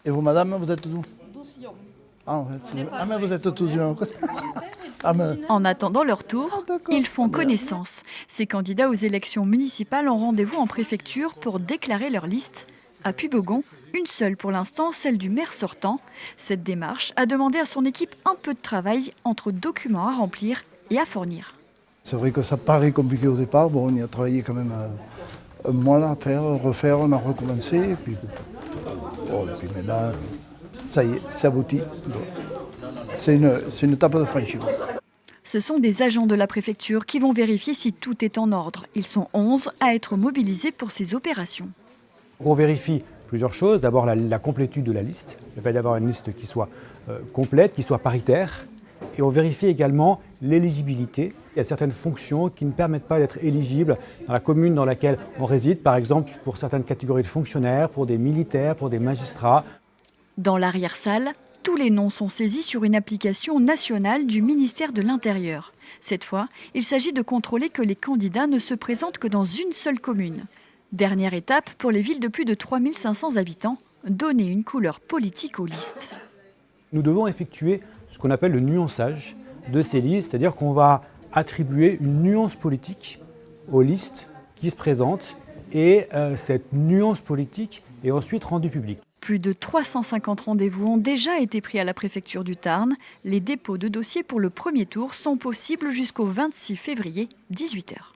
Et vous, madame, vous êtes d'où? d'Oussillon. Ah, mais vous êtes tous du En attendant leur tour, d'accord. ils font connaissance. Ces candidats aux élections municipales ont rendez-vous en préfecture pour déclarer leur liste. À Puybegon, une seule pour l'instant, celle du maire sortant. Cette démarche a demandé à son équipe un peu de travail entre documents à remplir et à fournir. C'est vrai que ça paraît compliqué au départ. Bon, on y a travaillé quand même un mois là, à faire, refaire, on a recommencé. Et puis maintenant, ça y est, c'est abouti. C'est une étape de franchie. Ce sont des agents de la préfecture qui vont vérifier si tout est en ordre. Ils sont 11 à être mobilisés pour ces opérations. On vérifie plusieurs choses. D'abord la complétude de la liste, le fait d'avoir une liste qui soit complète, qui soit paritaire. Et on vérifie également l'éligibilité. Il y a certaines fonctions qui ne permettent pas d'être éligibles dans la commune dans laquelle on réside, par exemple pour certaines catégories de fonctionnaires, pour des militaires, pour des magistrats. Dans l'arrière-salle, tous les noms sont saisis sur une application nationale du ministère de l'Intérieur. Cette fois, il s'agit de contrôler que les candidats ne se présentent que dans une seule commune. Dernière étape pour les villes de plus de 3500 habitants, donner une couleur politique aux listes. Nous devons effectuer ce qu'on appelle le nuançage de ces listes, c'est-à-dire qu'on va attribuer une nuance politique aux listes qui se présentent et cette nuance politique est ensuite rendue publique. Plus de 350 rendez-vous ont déjà été pris à la préfecture du Tarn. Les dépôts de dossiers pour le premier tour sont possibles jusqu'au 26 février, 18 h.